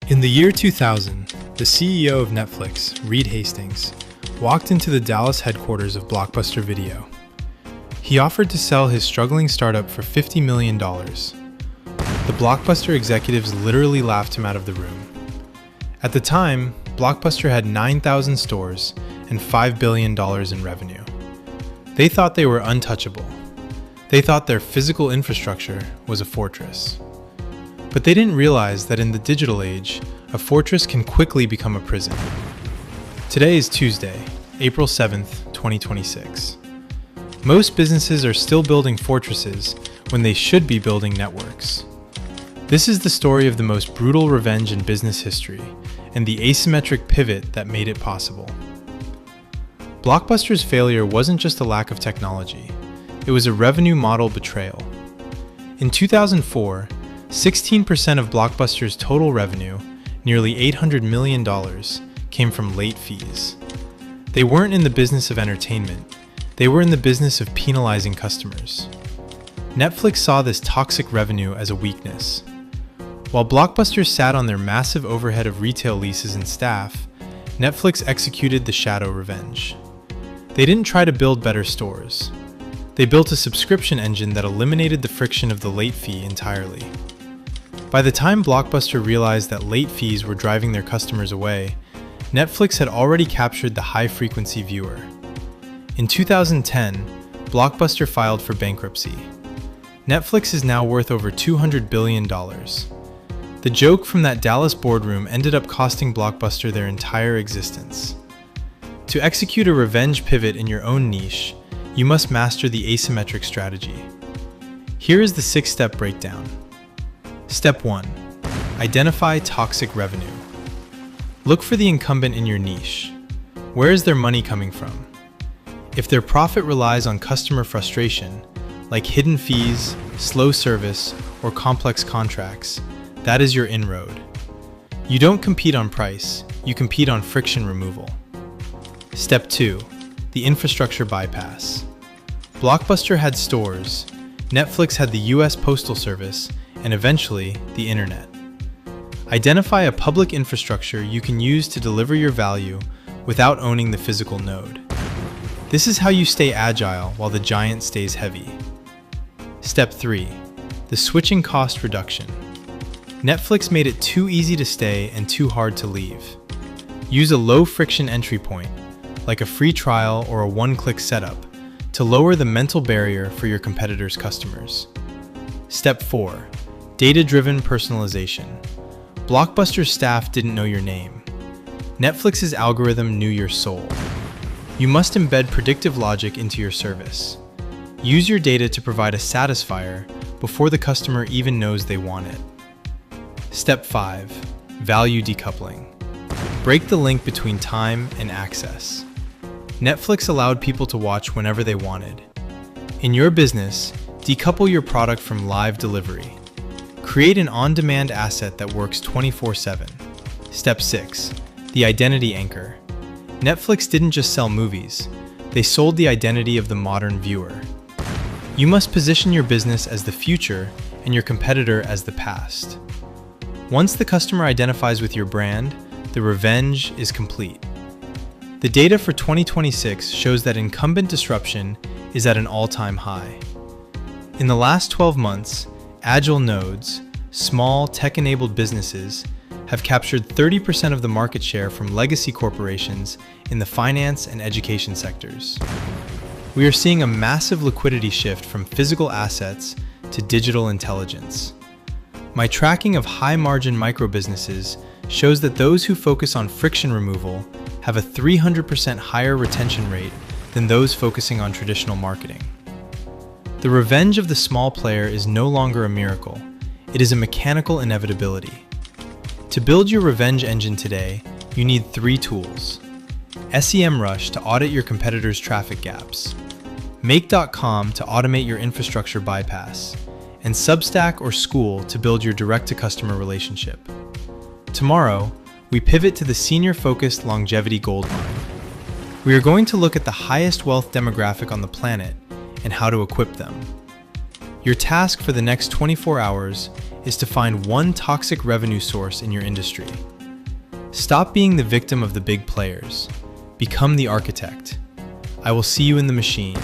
In the year 2000, the CEO of Netflix, Reed Hastings, walked into the Dallas headquarters of Blockbuster Video. He offered to sell his struggling startup for $50 million. The Blockbuster executives literally laughed him out of the room. At the time, Blockbuster had 9,000 stores and $5 billion in revenue. They thought they were untouchable. They thought their physical infrastructure was a fortress. But they didn't realize that in the digital age, a fortress can quickly become a prison. Today is Tuesday, April 7th, 2026. Most businesses are still building fortresses when they should be building networks. This is the story of the most brutal revenge in business history and the asymmetric pivot that made it possible. Blockbuster's failure wasn't just a lack of technology, it was a revenue model betrayal. In 2004, 16% of Blockbuster's total revenue, nearly $800 million, came from late fees. They weren't in the business of entertainment, they were in the business of penalizing customers. Netflix saw this toxic revenue as a weakness. While Blockbuster sat on their massive overhead of retail leases and staff, Netflix executed the shadow revenge. They didn't try to build better stores. They built a subscription engine that eliminated the friction of the late fee entirely. By the time Blockbuster realized that late fees were driving their customers away, Netflix had already captured the high-frequency viewer. In 2010, Blockbuster filed for bankruptcy. Netflix is now worth over $200 billion. The joke from that Dallas boardroom ended up costing Blockbuster their entire existence. To execute a revenge pivot in your own niche, you must master the asymmetric strategy. Here is the 6-step breakdown. Step 1. Identify toxic revenue. Look for the incumbent in your niche. Where is their money coming from? If their profit relies on customer frustration, like hidden fees, slow service, or complex contracts, that is your inroad. You don't compete on price, you compete on friction removal. Step 2. The infrastructure bypass. Blockbuster had stores, Netflix had the US Postal Service, and eventually, the internet. Identify a public infrastructure you can use to deliver your value without owning the physical node. This is how you stay agile while the giant stays heavy. Step 3. The switching cost reduction. Netflix made it too easy to stay and too hard to leave. Use a low-friction entry point, like a free trial or a one-click setup, to lower the mental barrier for your competitors' customers. Step 4. Data-driven personalization. Blockbuster's staff didn't know your name. Netflix's algorithm knew your soul. You must embed predictive logic into your service. Use your data to provide a satisfier before the customer even knows they want it. Step 5. Value decoupling. Break the link between time and access. Netflix allowed people to watch whenever they wanted. In your business, decouple your product from live delivery. Create an on-demand asset that works 24/7. Step 6. The identity anchor. Netflix didn't just sell movies, they sold the identity of the modern viewer. You must position your business as the future and your competitor as the past. Once the customer identifies with your brand, the revenge is complete. The data for 2026 shows that incumbent disruption is at an all-time high. In the last 12 months, agile nodes, small tech-enabled businesses, have captured 30% of the market share from legacy corporations in the finance and education sectors. We are seeing a massive liquidity shift from physical assets to digital intelligence. My tracking of high-margin microbusinesses shows that those who focus on friction removal have a 300% higher retention rate than those focusing on traditional marketing. The revenge of the small player is no longer a miracle, it is a mechanical inevitability. To build your revenge engine today, you need 3 tools. SEMrush to audit your competitors' traffic gaps, Make.com to automate your infrastructure bypass, and Substack or School to build your direct-to-customer relationship. Tomorrow, we pivot to the senior-focused longevity gold mine. We are going to look at the highest wealth demographic on the planet and how to equip them. Your task for the next 24 hours is to find one toxic revenue source in your industry. Stop being the victim of the big players. Become the architect. I will see you in the machine.